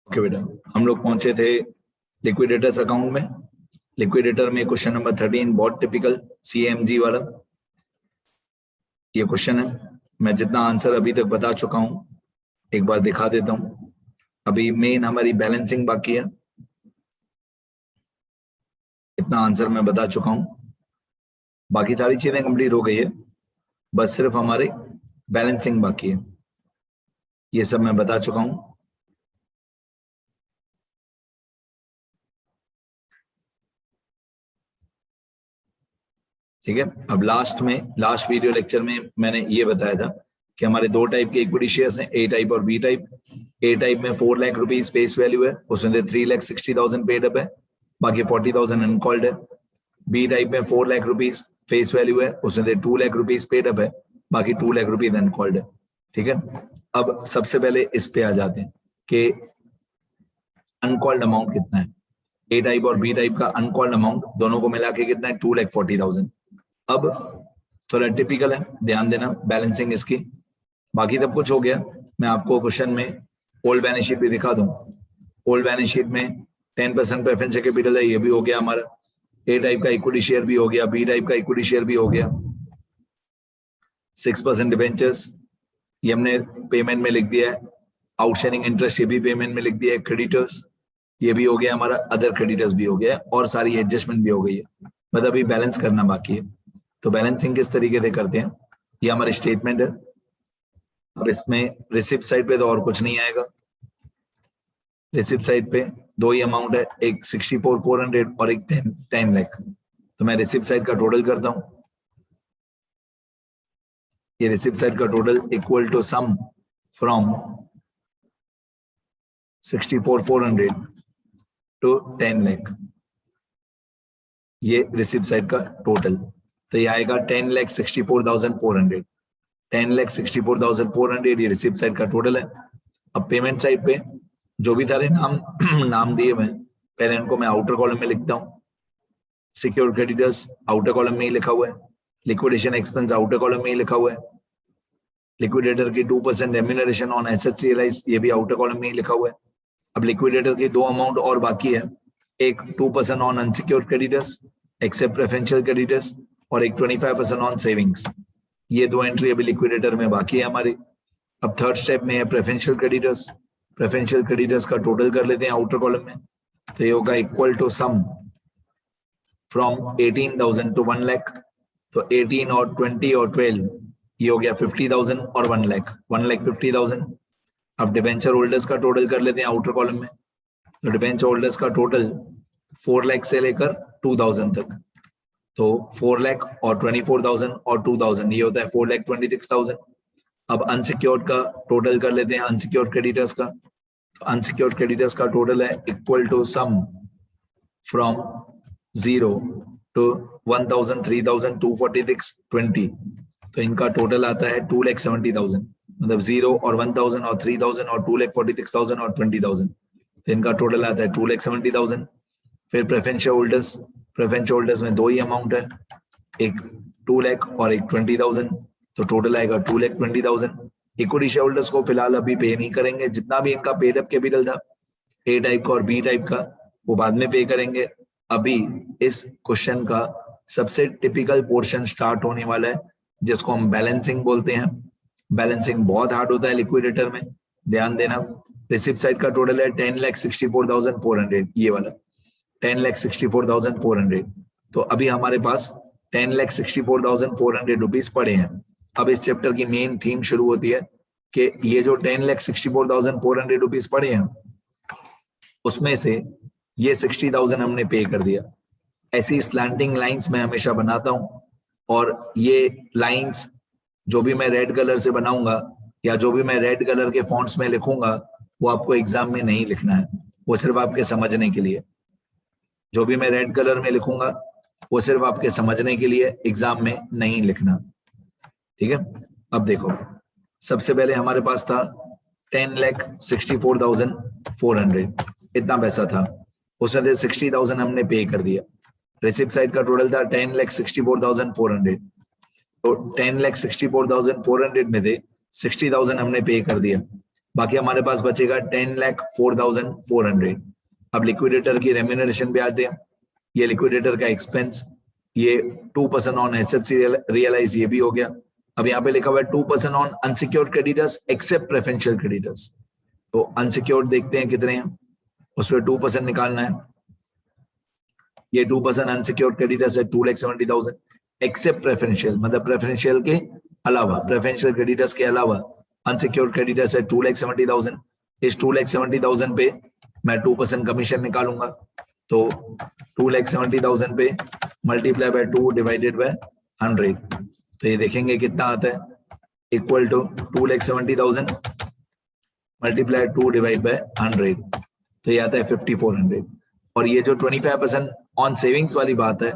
Okay बेटा, हम लोग पहुंचे थे लिक्विडेटर्स अकाउंट में। लिक्विडेटर में क्वेश्चन नंबर 13 बहुत टिपिकल CMG वाला ये क्वेश्चन है। मैं जितना आंसर अभी तक बता चुका हूं एक बार दिखा देता हूं। अभी मेन हमारी बैलेंसिंग बाकी है, इतना आंसर मैं बता चुका हूं, बाकी सारी चीजें कंप्लीट हो गई है, बस सिर्फ हमारे बैलेंसिंग बाकी है। ये सब मैं बता चुका हूं। ठीक है, अब लास्ट वीडियो लेक्चर में मैंने ये बताया था कि हमारे दो टाइप के इक्विटी शेयर्स हैं, ए टाइप और बी टाइप। ए टाइप में 4 लाख रुपीज फेस वैल्यू है, उसमें 3,60,000 पेड अप है, बाकी 40,000 अनकॉल्ड है। बी टाइप में 4 लाख रुपीज फेस वैल्यू है, उसमें 2 लाख रुपीज पेड अप है, बाकी 2 लाख रुपीज अनकॉल्ड है। ठीक है, अब सबसे पहले इस पे आ जाते हैं कि अनकॉल्ड अमाउंट कितना है। ए टाइप और बी टाइप का अनकॉल्ड अमाउंट दोनों को मिला के कितना है, 2,40,000। अब थोड़ा टिपिकल है, ध्यान देना बैलेंसिंग इसकी। बाकी सब कुछ हो गया। मैं आपको क्वेश्चन में ओल्ड बैलेंस शीट भी दिखा दूं। ओल्ड बैलेंस शीट में 10% प्रेफरेंस कैपिटल है, ये भी हो गया हमारा। ए टाइप का इक्विटी शेयर भी हो गया, बी टाइप का इक्विटी शेयर भी हो गया। 6% डिबेंचर्स ये हमने पेमेंट में लिख दिया है। आउटस्टैंडिंग इंटरेस्ट ये भी पेमेंट में लिख दिया है। क्रेडिटर्स ये भी हो गया हमारा, अदर क्रेडिटर्स भी हो गया है, और सारी एडजस्टमेंट भी हो गई है, मतलब अभी बैलेंस करना बाकी है। तो बैलेंसिंग किस तरीके से करते हैं, ये हमारी स्टेटमेंट है। और इसमें रिसिप्ट साइड पे तो और कुछ नहीं आएगा। रिसिप्ट साइड पे दो ही अमाउंट है, एक 64,400 और एक 10 लाख। तो मैं रिसिप्ट साइड का टोटल करता हूं। ये रिसिप्ट साइड का total equal to sum from 64,400 to 10 lakh, ये रिसिप्ट साइड का टोटल। तो ये आएगा 10,64,400। 10,64,400 ये रिसिप्ट साइड का टोटल है। अब पेमेंट साइड पे जो भी सारे नाम दिए हुए, पहले इनको मैं आउटर कॉलम में लिखता हूँ। सिक्योर्ड क्रेडिटर्स आउटर कॉलम में ही लिखा हुआ है। लिक्विडेशन एक्सपेंस आउटर कॉलम में ही लिखा हुआ है। लिक्विडेटर की 2% रेम्यूनरेशन ऑन एसेट्स रियलाइज ये भी आउटर कॉलम में ही लिखा हुआ है। अब लिक्विडेटर के दो अमाउंट और बाकी है, एक 2% on unsecured creditors except preferential creditors, और एक 25% ऑन सेविंग्स। ये दो एंट्री अभी लिक्विडेटर में बाकी है हमारी। अब थर्ड स्टेप में है प्रेफरेंशियल क्रेडिटर्स। प्रेफरेंशियल क्रेडिटर्स का टोटल कर लेते हैं आउटर कॉलम में। तो ये होगा equal to sum from 18,000 to 1 lakh. तो 18 और 20 और 12 ये हो गया 50,000 और 1 लाख, 1,50,000। अब डिबेंचर होल्डर्स का टोटल कर लेते हैं आउटर कॉलम में। तो डिबेंचर होल्डर्स का टोटल 4 लाख से लेकर 2,000 तक। तो 4 लाख और 24,000 और 2,000 ये होता है 4,26,000। अब अनसिक्योर्ड का टोटल कर लेते हैं अनसिक्योर्ड क्रेडिटर्स का। तो अनसिक्योर्ड क्रेडिटर्स का टोटल है equal to sum from 0 to 1,000, 3,000, 246, 20। तो इनका टोटल आता है 2,70,000, मतलब 0 और 1,000 और 3,000 और 2,46,000 और 20,000। तो इनका टोटल आता है 2,70,000। फिर प्रेफरेंशियल होल्डर्स में दो ही अमाउंट है, एक 2 लाख और एक 20,000। तो टोटल आएगा 2,20,000। इक्विटी शेयर होल्डर्स को फिलहाल अभी पे नहीं करेंगे, जितना भी इनका पेड अप कैपिटल था ए टाइप का और बी टाइप का वो बाद में पे करेंगे। अभी इस क्वेश्चन का सबसे टिपिकल पोर्शन स्टार्ट होने वाला है, जिसको हम बैलेंसिंग बोलते हैं। बैलेंसिंग बहुत हार्ड होता है लिक्विडेटर में, ध्यान देना। रिसिप्ट साइड का टोटल है 10,64,400, ये वाला 10,64,400। तो अभी हमारे पास 10,64,400 रुपीज पड़े हैं। अब इस चैप्टर की मेन थीम शुरू होती है कि ये जो 10,64,400 रुपीज पड़े हैं उसमें से ये 60,000 हमने पे कर दिया। ऐसी स्लैंटिंग लाइंस मैं हमेशा बनाता हूं, और ये लाइंस जो भी मैं रेड कलर से बनाऊंगा या जो भी मैं रेड कलर के फॉन्ट्स में लिखूंगा वो आपको एग्जाम में नहीं लिखना है, वो सिर्फ आपके समझने के लिए। जो भी मैं रेड कलर में लिखूंगा वो सिर्फ आपके समझने के लिए, एग्जाम में नहीं लिखना। ठीक है, अब देखो सबसे पहले हमारे पास था 10,64,400, इतना पैसा था, उसमें 60,000 हमने पे कर दिया। रिसिप्ट साइड का टोटल था 10,64,400। तो 10,64,400 में से 60,000 हमने पे कर दिया। बाकी हमारे पास बचेगा 10,04,400। अब लिक्विडेटर की रेम्यूनरेशन भी आते हैं, ये लिक्विडेटर का एक्सपेंस, ये 2% ऑन एसेट्स रियलाइज, ये भी हो गया। अब यहाँ पे लिखा हुआ है 2% on unsecured creditors except preferential creditors. तो अनसिक्योर्ड देखते हैं कितने हैं, उसमें 2% निकालना है। ये 2% अनसिक्योर्ड क्रेडिटर्स है 2,70,000 एक्सेप्ट प्रेफरेंशियल, मतलब प्रेफरेंशियल के अलावा, प्रेफरेंशियल क्रेडिटर्स के अलावा अनसिक्योर्ड क्रेडिटर्स है 2,70,000। इस 2,70,000 पे मैं 2% कमीशन निकालूंगा, तो 2,70,000 पे मल्टीप्लाई बाय 2 डिवाइडेड बाय 100, तो ये देखेंगे कितना आता है, equal to 2,70,000 multiply 2 divide by 100, तो ये आता है 5,400। और ये जो 25% ऑन सेविंग्स वाली बात है,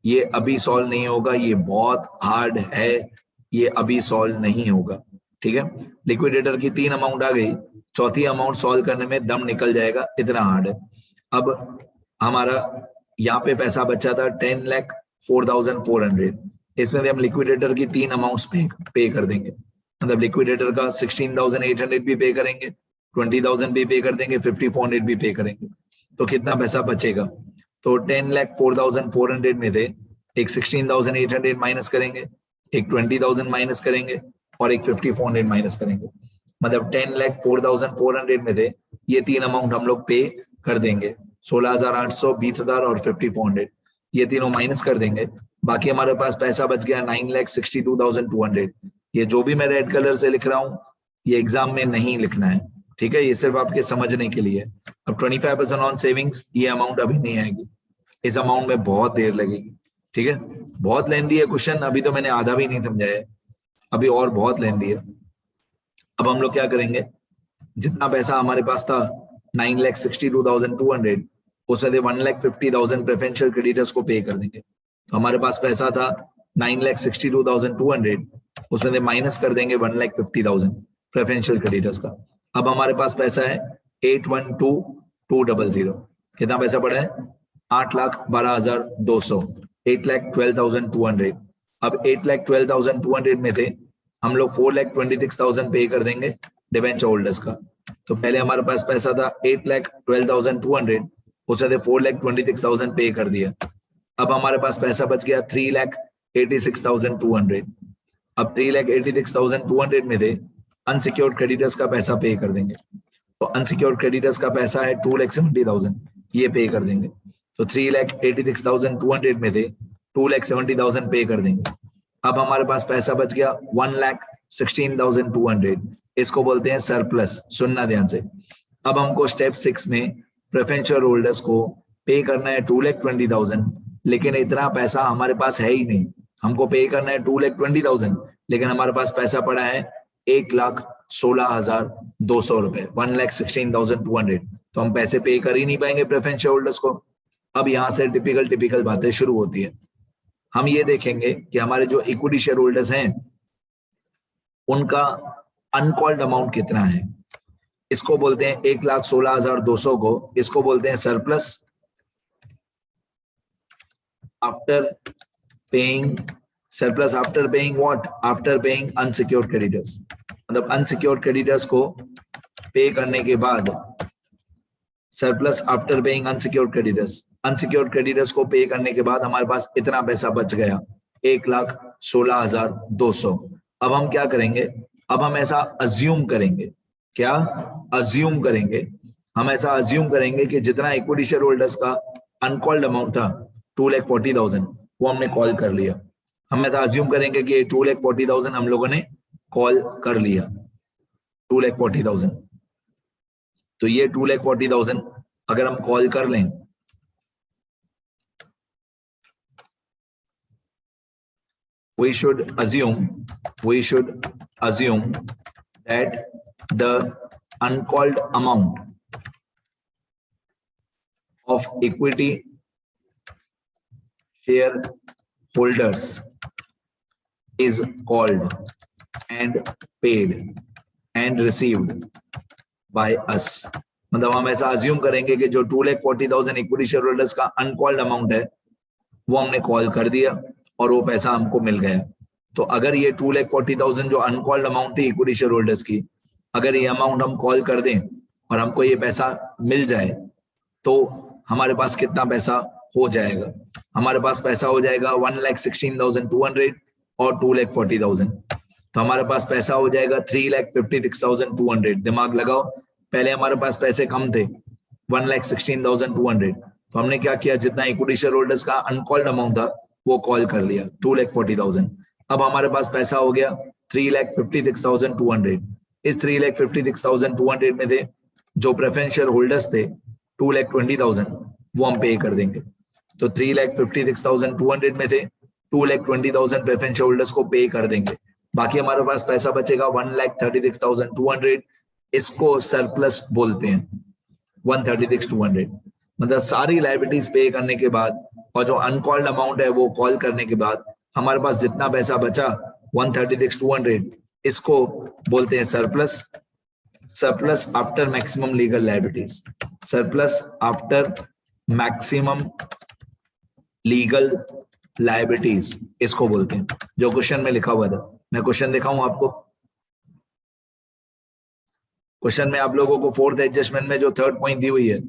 ये अभी सॉल्व नहीं होगा, ये बहुत हार्ड है, ये अभी सॉल्व नहीं होगा, ठीक है। लिक्विडेटर की 3 अमाउंट आ गई, चौथी अमाउंट सॉल्व करने में दम निकल जाएगा, इतना हार्ड है। अब हमारा यहाँ पे पैसा बचा था 10,04,400, इसमें भी हम लिक्विडेटर की 3 अमाउंट्स पे कर देंगे, मतलब लिक्विडेटर का 16,800 भी पे करेंगे, 20,000 भी पे कर देंगे, 5,400 भी पे करेंगे, तो कितना पैसा बचेगा, तो 10,04,400 में से एक 16,800 माइनस करेंगे, एक 20,000 माइनस करेंगे और एक 5,400 माइनस करेंगे, मतलब 10,04,400 में से ये 3 अमाउंट हम लोग पे कर देंगे, 16,800, 20,000 और 5,400, ये तीनों माइनस कर देंगे। बाकी हमारे पास पैसा बच गया 9,62,200। ये जो भी मैं रेड कलर से लिख रहा हूँ, ये एग्जाम में नहीं लिखना है, ठीक है, ये सिर्फ आपके समझने के लिए। अब 25% ऑन सेविंग्स, ये अमाउंट अभी नहीं आएगी, इस अमाउंट में बहुत देर लगेगी, ठीक है, बहुत लेंदी है क्वेश्चन, अभी तो मैंने आधा भी नहीं समझाया, अभी और बहुत लेंदी है। अब हम लोग क्या करेंगे, जितना पैसा हमारे पास था 9,62,200, उसमें से 1,50,000 प्रेफरेंशियल क्रेडिटर्स को पे कर देंगे, तो हमारे पास पैसा था 9,62,200, उसमें से माइनस कर देंगे 1,50,000 प्रेफरेंशियल क्रेडिटर्स का। अब हमारे पास पैसा है 8,12,200, कितना पैसा पड़ा है, 8,12,200, 8,12,200। अब 8,12,200 में से हम लोग 4,26,000 पे कर देंगे डिबेंचर होल्डर्स का, तो पहले हमारे पास पैसा था 8,12,200, उसमें से 4,26,000 पे कर दिया। अब हमारे पास पैसा बच गया 3,86,200। अब 3,86,200 में से अनसिक्योर्ड क्रेडिटर्स का पैसा पे कर देंगे, तो अनसिक्योर्ड क्रेडिटर्स का पैसा है 2,70,000, ये पे कर देंगे, तो 3,86,200 में से 2,70,000 पे कर देंगे। अब हमारे पास पैसा बच गया 1,16,200, इसको बोलते हैं सरप्लस, सुनना ध्यान से। अब हमको स्टेप 6 में प्रेफरेंशियल होल्डर्स को पे करना है 2,20,000, लेकिन इतना पैसा हमारे पास है ही नहीं, हमको पे करना है 2,20,000, लेकिन हमारे पास पैसा पड़ा है 1,16,200 रुपए, 1,16,200, तो हम पैसे पे कर ही नहीं पाएंगे प्रेफरेंशियल होल्डर्स को। अब यहाँ से टिपिकल बातें शुरू होती है, हम ये देखेंगे कि हमारे जो इक्विटी शेयर होल्डर्स हैं उनका अनकॉल्ड अमाउंट कितना है, इसको बोलते हैं 1,16,200 को, इसको बोलते हैं surplus after paying, surplus after paying what, after paying unsecured creditors, मतलब अनसिक्योर्ड क्रेडिटर्स को पे करने के बाद, surplus after paying unsecured creditors, unsecured creditors को पे करने के बाद हमारे पास इतना पैसा बच गया 1,16,200। अब हम क्या करेंगे, अब हम ऐसा अज्यूम करेंगे, क्या अज्यूम करेंगे, हम ऐसा अज्यूम करेंगे कि जितना इक्विटी शेयर होल्डर्स का अनकॉल्ड अमाउंट था 2,40,000, वो हमने कॉल कर लिया। हम ऐसा अज्यूम करेंगे कि 2,40,000 हम लोगों ने कॉल कर लिया, 2,40,000, तो ये 2,40,000 अगर हम कॉल कर लें, we should assume that the uncalled amount of equity share holders is called and paid and received by us। मतलब हम ऐसा अज्यूम करेंगे कि जो 2,40,000 इक्विटी शेयर होल्डर्स का अनकॉल्ड अमाउंट है वो हमने कॉल कर दिया और वो पैसा हमको मिल गया। तो अगर ये 2,40,000 जो अनकॉल्ड अमाउंट थी इक्विटी शेयर होल्डर्स की, अगर ये अमाउंट हम कॉल कर दें और हमको ये पैसा मिल जाए तो हमारे पास कितना पैसा हो जाएगा? हमारे पास पैसा हो जाएगा 1,16,200 और 2,40,000। तो हमारे पास पैसा हो जाएगा 3,56,200। दिमाग लगाओ, पहले हमारे पास पैसे कम थे 1,16,200, तो हमने क्या किया, जितना इक्विटी शेयर होल्डर्स का अनकॉल्ड अमाउंट था वो कॉल कर लिया 2,40,000। अब हमारे पास पैसा हो गया 3,56,200। इस 3,56,200 में थे जो प्रेफरेंशियल होल्डर्स थे 2,20,000, वो हम पे कर देंगे। तो 3,56,200 में थे 2,20,000 प्रेफरेंशियल होल्डर्स को पे कर देंगे। बाकी हमारे पास पैसा बचेगा 1,36,200। इसको सरप्लस बोलते हैं 136,200। मतलब सारी लायबिलिटीज पे करने के बाद और जो अनकॉल्ड अमाउंट है वो कॉल करने के बाद हमारे पास जितना पैसा बचा 136,200, इसको बोलते हैं surplus. Surplus after maximum legal liabilities, surplus after maximum legal liabilities इसको बोलते हैं, जो क्वेश्चन में लिखा हुआ था। मैं क्वेश्चन दिखाऊं आपको। क्वेश्चन में आप लोगों को फोर्थ एडजस्टमेंट में जो थर्ड पॉइंट दी हुई है,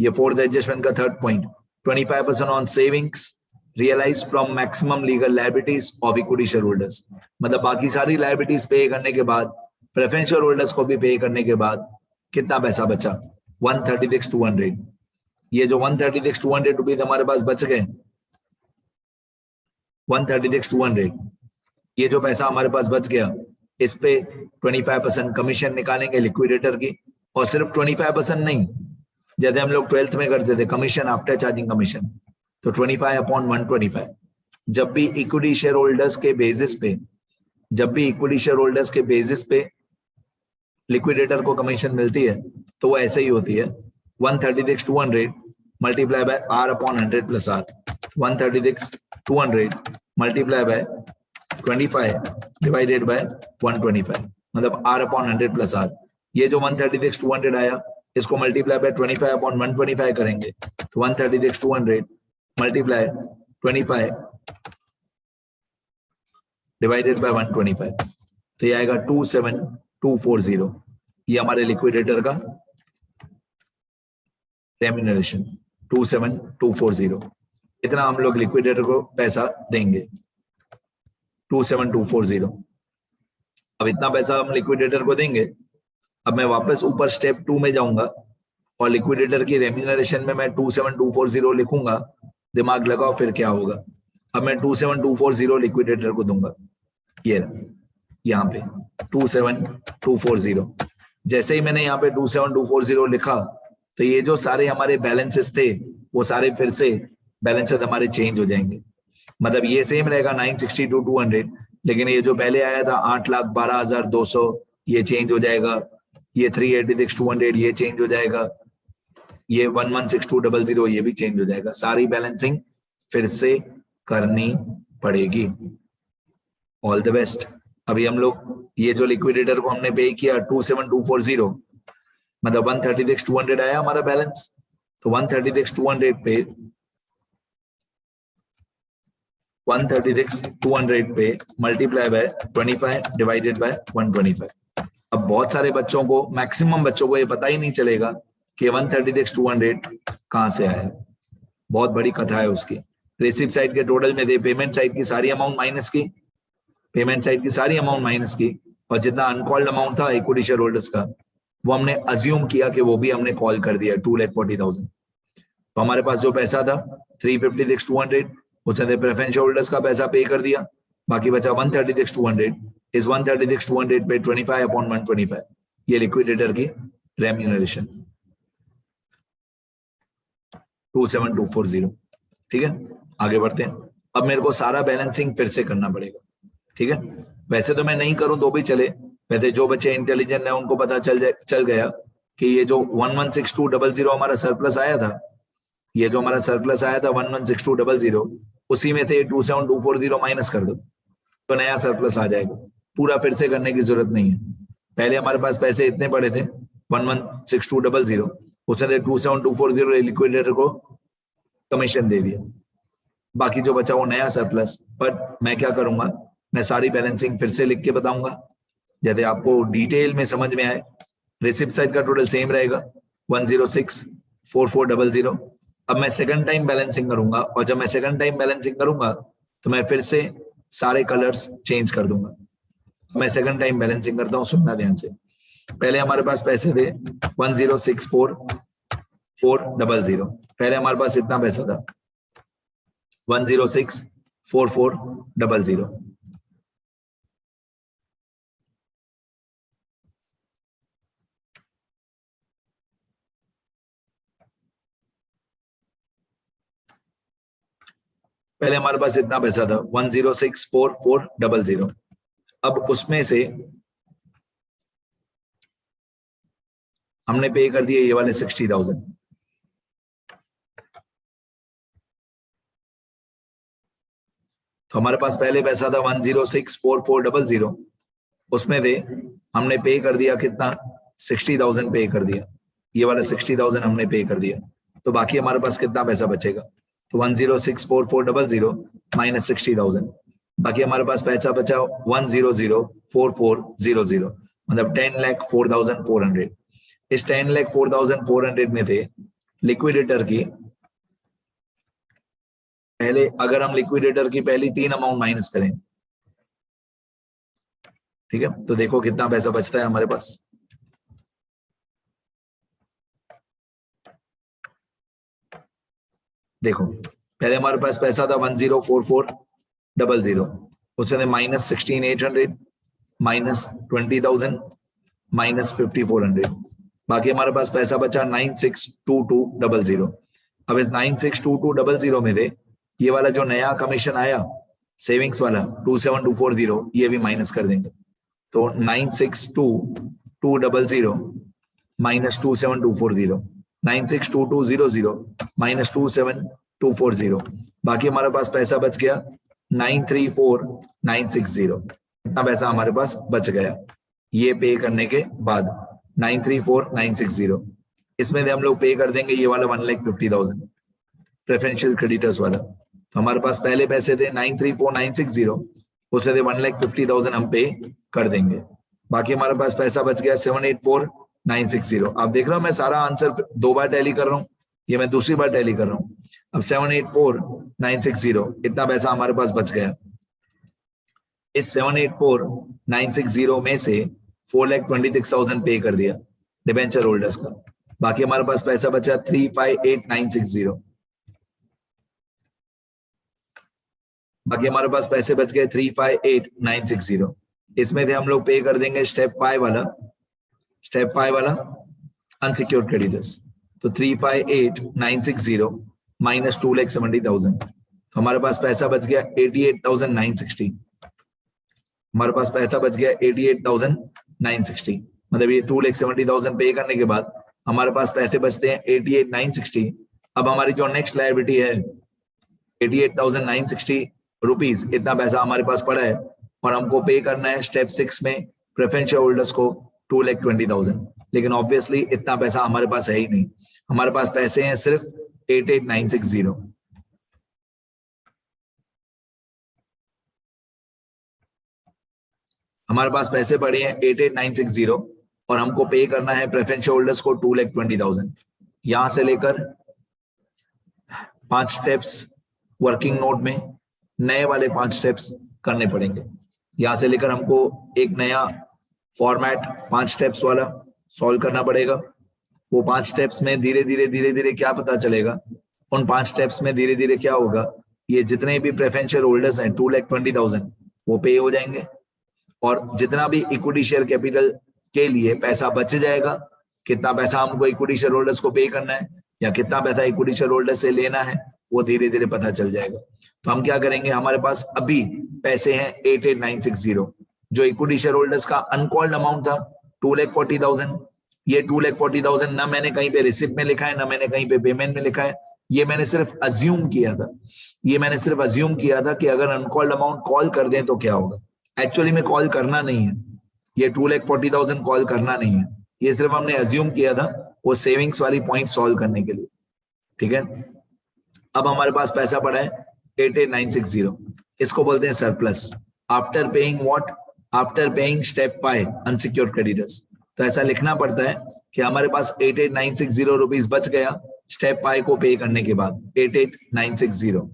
ये फोर्थ एडजस्टमेंट का third point, 25% on savings realise from maximum legal liabilities of equity share holders. मतलब बाकी सारी लायबिलिटीज पे करने के बाद, प्रेफरेंशियल होल्डर्स को भी पे करने के बाद कितना पैसा बचा? 136,200। ये जो 136,200 रुपीज हमारे पास बच गए, 136,200, ये जो पैसा हमारे पास बच गया, इस पे 25% कमीशन निकालेंगे लिक्विडेटर की। और सिर्फ 25% नहीं, जैसे हम लोग 12th में करते थे कमीशन आफ्टर चार्जिंग कमीशन, तो 25/125। जब भी इक्विटी शेयर होल्डर्स के बेसिस पे, जब भी इक्विटी शेयर होल्डर्स के बेसिस पे लिक्विडेटर को कमीशन मिलती है तो वो ऐसे ही होती है 136,200 multiply by R/100 plus R। 136,200 multiply by 25 divided by 125, मतलब R/100 प्लस R। ये जो 136,200 आया, इसको मल्टीप्लाई बाय 25/125 करेंगे तो 136,200 मल्टीप्लाई 25 डिवाइडेड बाय 125, तो ये आएगा 27,240। ये हमारे लिक्विडेटर का रेम्यूनरेशन 27,240। इतना हम लोग लिक्विडेटर को पैसा देंगे 27,240। अब इतना पैसा हम लिक्विडेटर को देंगे। अब मैं वापस ऊपर स्टेप 2 में जाऊंगा और लिक्विडेटर की रेम्यूनरेशन में मैं 27,240 लिखूंगा। दिमाग लगाओ फिर क्या होगा। अब मैं 27,240 लिक्विडेटर को दूंगा, ये यहाँ पे 27,240। जैसे ही मैंने यहाँ पे 27,240 लिखा तो ये जो सारे हमारे बैलेंसेस थे वो सारे फिर से बैलेंसेस हमारे चेंज हो जाएंगे। मतलब ये सेम रहेगा 962,200, लेकिन ये जो पहले आया था 8,12,200 ये चेंज हो जाएगा। ये 386,200 ये चेंज हो जाएगा। ये 1162,000 ये भी चेंज हो जाएगा। सारी बैलेंसिंग फिर से करनी पड़ेगी। All the best. अभी हम लोग ये जो लिक्विडेटर को हमने पे किया 27,240, मतलब 136,200 आया हमारा बैलेंस। तो 136,200 पे 136,200 पे मल्टीप्लाई बाय 25 डिवाइडेड बाय 125। अब बहुत सारे बच्चों को, मैक्सिमम बच्चों को ये पता ही नहीं चलेगा कि 136,200 कहां से आया। बहुत बड़ी कथा है उसकी। रिसीव साइड के टोटल में दे, पेमेंट साइड की सारी अमाउंट माइनस की, पेमेंट साइड की सारी अमाउंट माइनस की, और जितना अनकॉल्ड अमाउंट था इक्विटी शेयर होल्डर्स का वो हमने अज्यूम किया कि वो भी हमने कॉल कर दिया 2,40,000। तो हमारे पास जो पैसा था 356,200, उसने प्रेफरेंशियल होल्डर्स का पैसा पे कर दिया, बाकी बचा 136,200। इस 136,200 पे 25/125 ये लिक्विडेटर की रेम्यूनरेशन 27,240। ठीक है, आगे बढ़ते हैं। अब मेरे को सारा बैलेंसिंग फिर से करना पड़ेगा। ठीक है, वैसे तो मैं नहीं करूं तो भी चले, वैसे जो बच्चे इंटेलिजेंट है उनको पता चल गया कि ये जो 116200 हमारा सरप्लस आया था, ये जो हमारा सरप्लस आया था 116200, उसी में से 27,240 माइनस कर दो तो नया सरप्लस आ जाएगा। पूरा फिर से करने की जरूरत नहीं है। पहले हमारे पास पैसे इतने पड़े थे 116200, उसने 27,240 लिक्विडेटर को कमीशन दे दिया, बाकी जो बचा वो नया सरप्लस। पर मैं क्या करूंगा, मैं सारी बैलेंसिंग फिर से लिख के बताऊंगा। जैसे आपको डिटेल में समझ में आए, रिसिप्ट साइड का टोटल सेम रहेगा 1064400। अब मैं सेकंड टाइम बैलेंसिंग करूंगा, और जब मैं सेकंड टाइम बैलेंसिंग करूंगा तो मैं फिर से सारे कलर्स चेंज कर दूंगा। मैं सेकंड टाइम बैलेंसिंग करता हूं, सुनना ध्यान से। पहले हमारे पास पैसे थे 1064400, पहले हमारे पास इतना पैसा था 1064400। पहले हमारे पास इतना पैसा था 1064400। अब उसमें से हमने पे कर दिए ये वाले 60,000। तो हमारे पास पहले पैसा था 1064400, उसमें से हमने पे कर दिया कितना, 60,000 पे कर दिया, ये वाला 60,000 हमने पे कर दिया। तो बाकी हमारे पास कितना पैसा बचेगा, तो 1064400 माइनस 60,000, बाकी हमारे पास पैसा बचा 1004400, मतलब 10,04,400। इस 10,04,400 में थे लिक्विडेटर की, पहले अगर हम लिक्विडेटर की पहली 3 अमाउंट माइनस करें, ठीक है, तो देखो कितना पैसा बचता है हमारे पास। देखो पहले हमारे पास पैसा था 104,400, उससे माइनस 16,800 माइनस 20,000 माइनस 5,400, बाकी हमारे पास पैसा बचा 962200। अब इस 962200 में से ये वाला जो नया कमीशन आया सेविंग्स वाला 27,240, ये भी माइनस कर देंगे। तो 962200 माइनस 27,240, 962200 माइनस 27,240, बाकी हमारे पास पैसा बच गया 934960। इतना पैसा हमारे पास बच गया ये पे करने के बाद 934960। इसमें से हम लोग पे कर देंगे ये वाला 1,50,000 प्रेफरेंशियल क्रेडिटर्स वाला। तो हमारे पास पहले पैसे थे 934960, उससे 1,50,000 हम पे कर देंगे, बाकी हमारे पास पैसा बच गया 7,84,960। आप देख रहे हो मैं सारा आंसर 2 बार टैली कर रहा हूँ, ये मैं दूसरी बार टैली कर रहा हूँ। अब 7,84,960 इतना पैसा हमारे पास बच गया। इस 7,84,960 में से 4,26,000 पे कर दिया डिबेंचर होल्डर्स का, बाकी हमारे पास पैसा बचा 3,58,960, बाकी हमारे पास पैसे बच गए 3,58,960। इसमें से हम लोग पे कर देंगे स्टेप 5 वाला अनसिक्योर्ड क्रेडिटर्स। तो 3,58,960 माइनस 2,70,000, तो हमारे पास पैसा बच गया 88,960। हमारे पास पैसा बच गया 88,960, मतलब ये 2,70,000 पे करने के बाद हमारे पास पैसे बचते हैं 88,960। अब हमारी जो नेक्स्ट लायबिलिटी है 88,960 रुपीज, इतना पैसा हमारे पास पड़ा है और हमको पे करना है स्टेप 6 में प्रेफरेंशियल होल्डर्स को 2,20,000। लेकिन ऑब्वियसली इतना पैसा हमारे पास है ही नहीं, हमारे पास पैसे हैं सिर्फ 88,960। हमारे पास पैसे पड़े हैं 88,960 और हमको पे करना है प्रेफरेंशियल होल्डर्स को 2,20,000। यहां से लेकर 5 स्टेप्स वर्किंग नोट में नए वाले 5 स्टेप्स करने पड़ेंगे। यहां से लेकर हमको एक नया फॉर्मेट 5 स्टेप्स वाला सॉल्व करना पड़ेगा। वो 5 स्टेप्स में धीरे धीरे क्या पता चलेगा, उन 5 स्टेप्स में धीरे धीरे क्या होगा, ये जितने भी प्रेफरेंशियल होल्डर्स हैं 2,20,000 वो पे हो जाएंगे, और जितना भी इक्विटी शेयर कैपिटल के लिए पैसा बच जाएगा, कितना पैसा हमको इक्विटी शेयर होल्डर्स को पे करना है या कितना पैसा इक्विटी शेयर होल्डर से लेना है, वो धीरे धीरे पता चल जाएगा। तो हम क्या करेंगे, हमारे पास अभी पैसे हैं 88,960, जो इक्विटी शेयर होल्डर्स का अनकॉल्ड अमाउंट था 2,40,000। ये 2,40,000 ना मैंने कहीं पे रिसिप्ट में लिखा है, ना मैंने कहीं पे पेमेंट में लिखा है, ये मैंने सिर्फ अज्यूम किया था कि अगर अनकॉल्ड अमाउंट कॉल कर दें तो क्या होगा। एक्चुअली में कॉल करना नहीं है, ये 2,40,000 कॉल करना नहीं है, ये सिर्फ हमने अज्यूम किया था वो सेविंग्स वाली पॉइंट सॉल्व करने के लिए, ठीक है। अब हमारे पास पैसा पड़ा है 88,960, इसको बोलते हैं surplus. After paying what, after paying step 5 unsecured creditors. तो ऐसा लिखना पड़ता है कि हमारे पास 88,960 रुपीज बच गया स्टेप 5 को पे करने के बाद, 88,960।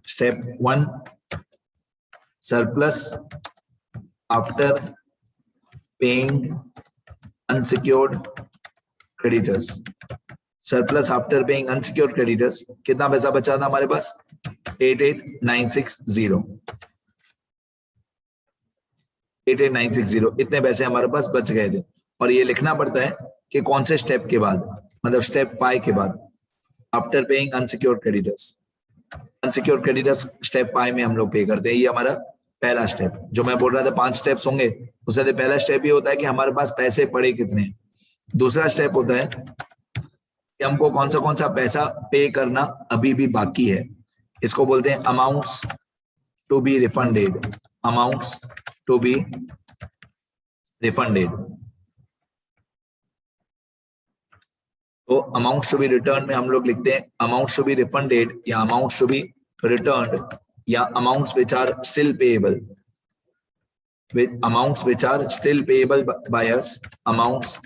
Step 1 surplus after paying unsecured creditors. Surplus after paying unsecured creditors कितना पैसा बचा था हमारे पास? 88,960। 88,960 इतने पैसे हमारे पास बच गए थे। और ये लिखना पड़ता है कि कौन से स्टेप के बाद, मतलब स्टेप 5 के बाद, after paying unsecured creditors. Unsecured creditors step 5 में हम लोग पे करते हैं। ये हमारा पहला स्टेप। जो मैं बोल रहा था 5 स्टेप्स होंगे, उससे पहला स्टेप ये होता है कि हमारे पास पैसे पड़े कितने। दूसरा स्टेप होता है कि हमको कौन सा पैसा पे करना अभी भी बाकी है। इसको बोलते हैं amounts to be refunded. Amounts to be refunded. तो अमाउंट्स टू बी रिटर्न में हम लोग लिखते हैं अमाउंट्स टू बी रिफंडेड या अमाउंट्स टू बी रिटर्न्ड या amounts which are still payable, with amounts which are still payable by us, amounts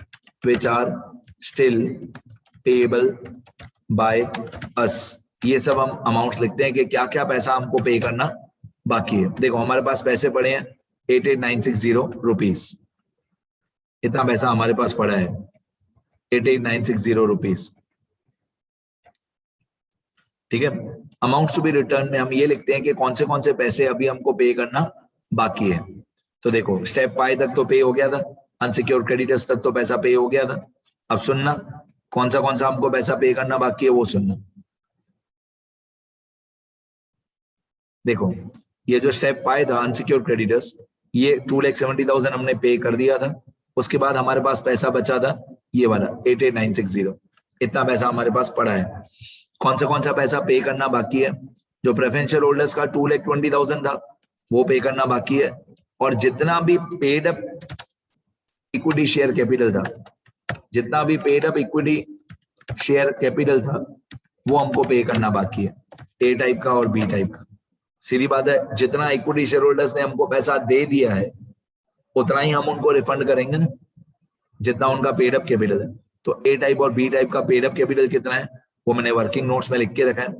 which are still payable by us। ये सब हम अमाउंट्स लिखते हैं कि क्या क्या पैसा हमको पे करना बाकी है। देखो हमारे पास पैसे पड़े हैं 88,960 रुपीज। इतना पैसा हमारे पास पड़ा है 88,960 रुपीज। ठीक है। अमाउंट्स टू बी रिटर्न में हम ये लिखते हैं कि कौन से पैसे अभी हमको पे करना बाकी है। तो देखो स्टेप 5 तक तो पे हो गया था, अनसिक्योर्ड क्रेडिटर्स तक तो पैसा पे हो गया था। अब सुनना कौन सा हमको पैसा पे करना बाकी है वो सुनना। देखो ये जो स्टेप 5 था अनसिक्योर्ड क्रेडिटर्स, ये 2,70,000 हमने पे कर दिया था। उसके बाद हमारे पास पैसा बचा था ये वाला 88,960। इतना पैसा हमारे पास पड़ा है। कौन सा पैसा पे करना बाकी है? जो प्रेफरेंशियल होल्डर्स का 2,20,000 था वो पे करना बाकी है। और जितना भी paid up equity share capital था, जितना भी paid up equity share capital था वो हमको पे करना बाकी है, ए टाइप का और बी टाइप का। सीधी बात है, जितना इक्विटी शेयर होल्डर्स ने हमको पैसा दे दिया है उतना ही हम उनको रिफंड करेंगे ना, जितना उनका पेड अप कैपिटल है। तो ए टाइप और बी टाइप का पेड अप कैपिटल कितना है वो मैंने वर्किंग नोट्स में लिख के रखा है।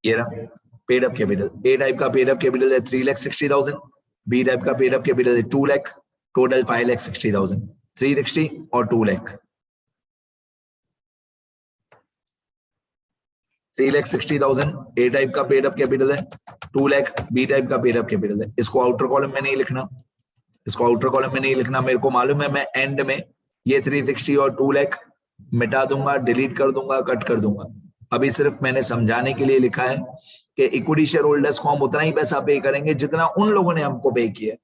ये रहा पेड अप कैपिटल। ए टाइप का पेड अप कैपिटल है 3,60,000, बी टाइप का पेड अप कैपिटल है 2 लाख, टोटल 5,60,000, 360 और 2 लाख, 3,60,000 ए टाइप का पेड अप कैपिटल है, 2 लाख बी टाइप का पेड अप कैपिटल है। इसको आउटर कॉलम में नहीं लिखना, इसको आउटर कॉलम में नहीं लिखना। मेरे को मालूम है मैं एंड में ये 360 और 2 लाख मिटा दूंगा, डिलीट कर दूंगा, कट कर दूंगा। अभी सिर्फ मैंने समझाने के लिए लिखा है कि इक्विटी शेयर होल्डर्स को हम उतना ही पैसा पे करेंगे जितना उन लोगों ने हमको पे किया है।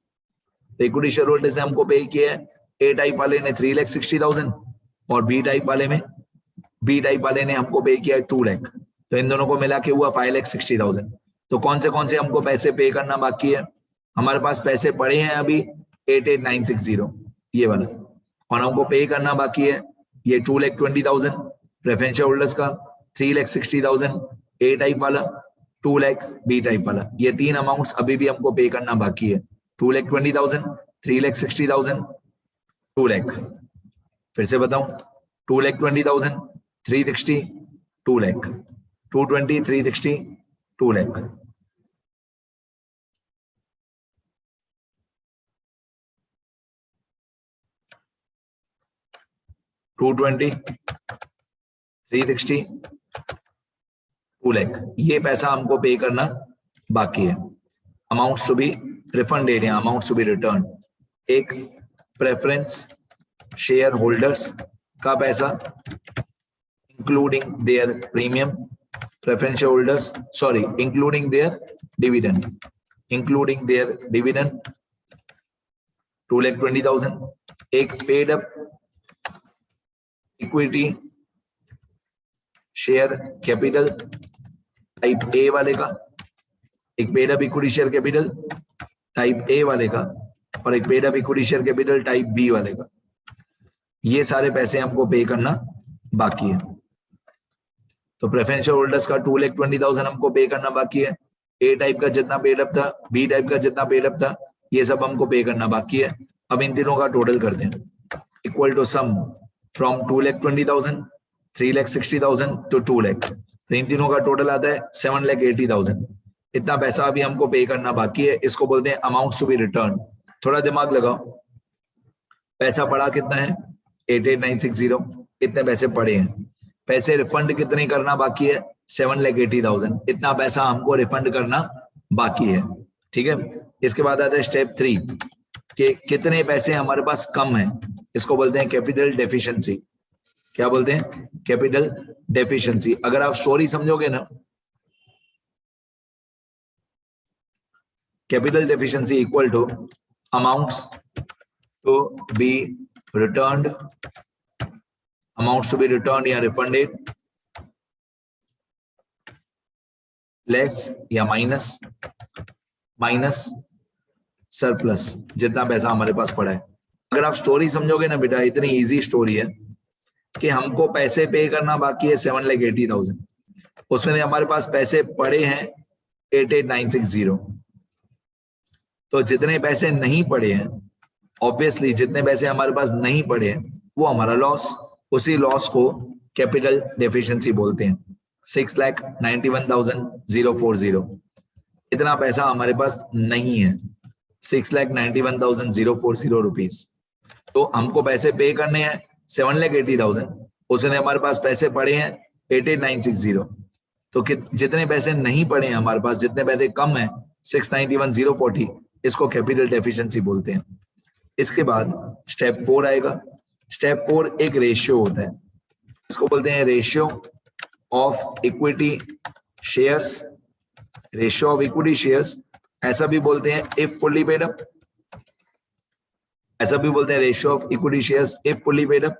तो इक्विटी शेयर होल्डर्स ने हमको पे किया है, ए टाइप वाले ने 3,60,000 और बी टाइप वाले ने हमको पे किया है 2 लाख। तो इन दोनों को मिला के हुआ 5,60,000। तो कौन से हमको पैसे पे करना बाकी है? हमारे पास पैसे पड़े हैं अभी 88,960 ये वाला, और हमको पे करना बाकी है ये 2,20,000 प्रेफरेंशियल होल्डर्स का, 3,60,000 ए टाइप वाला, 2 लाख बी टाइप वाला। ये तीन अमाउंट्स अभी भी हमको पे करना बाकी है, 2,20,000, 3,60,000, 2 लाख। फिर से बताऊं, 2,20,000, 360, 2 लाख, 220, 360, 2 लाख। $220, 360, 2 लाख, ये पैसा हमको पे करना बाकी है। अमाउंट्स टू बी रिफंडेड या अमाउंट्स टू बी रिटर्न। एक प्रेफरेंस शेयर होल्डर्स का पैसा including their premium, preference holders sorry including their dividend, 2,20,000। एक paid up equity share capital type A वाले का, एक paid up equity share capital type A वाले का, और एक paid up equity share capital type B वाले का। ये सारे पैसे हमको पे करना बाकी है। तो प्रेफरेंशियल होल्डर्स का 2,20,000 हमको पे करना बाकी है। ए टाइप का जितना पेडअप था, बी टाइप का जितना पेडअप था, ये सब हमको पे करना बाकी है। अब इन तीनों का टोटल करते हैं, equal to sum from 2,20,000, 3,60,000 to 2 lakh. तो इन तीनों का टोटल आता है 7,80,000। इतना पैसा अभी हमको पे करना बाकी है, इसको बोलते हैं अमाउंट टू बी रिटर्न। थोड़ा दिमाग लगाओ, पैसा पड़ा कितना है 88,960, इतने पैसे पड़े हैं। पैसे रिफंड कितने करना बाकी है 7,80,000, इतना पैसा हमको रिफंड करना बाकी है। ठीक है, इसके बाद आता है स्टेप 3 कि कितने पैसे हमारे पास कम है, इसको बोलते हैं कैपिटल डेफिशिएंसी। क्या बोलते हैं? Capital deficiency. अगर आप स्टोरी समझोगे ना, capital deficiency equal to amounts to be returned, amounts to be returned या रिफंडेड लेस या माइनस सरप्लस, जितना पैसा हमारे पास पड़ा है। अगर आप स्टोरी समझोगे ना बेटा, इतनी इजी स्टोरी है कि हमको पैसे पे करना बाकी है 7,80,000, उसमें हमारे पास पैसे पड़े हैं 88,960। तो जितने पैसे नहीं पड़े हैं, ऑब्वियसली जितने पैसे हमारे पास नहीं पड़े हैं वो हमारा लॉस, उसी लॉस को कैपिटल डेफिशिएंसी बोलते हैं। 6,91,040, इतना पैसा हमारे पास नहीं है, 6,91,040 रुपीज। तो हमको पैसे पे करने हैं 7,80,000, उसने हमारे पास पैसे पड़े हैं 88,960। तो जितने पैसे नहीं पड़े हैं हमारे पास, जितने पैसे कम है 691,040, इसको कैपिटल डेफिशिएंसी बोलते हैं। इसके बाद स्टेप 4 आएगा। स्टेप 4 एक रेशियो होता है, इसको बोलते हैं ratio of equity shares. Ratio of equity shares ऐसा भी बोलते हैं इफ फुल्ली पेड अप, ऐसा भी बोलते हैं ratio of equity shares if fully paid up,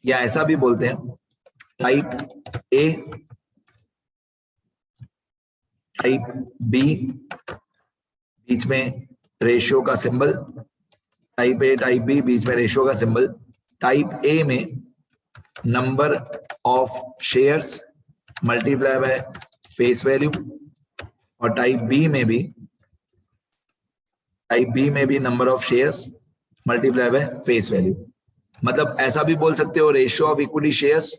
या ऐसा भी बोलते हैं टाइप ए, टाइप बी, बीच में रेशियो का symbol, type A type B, बीच में रेशियो का सिंबल। टाइप ए में number of shares multiply by face value, और टाइप बी में भी number of shares multiply by face value. मतलब ऐसा भी बोल सकते हो ratio of equity shares,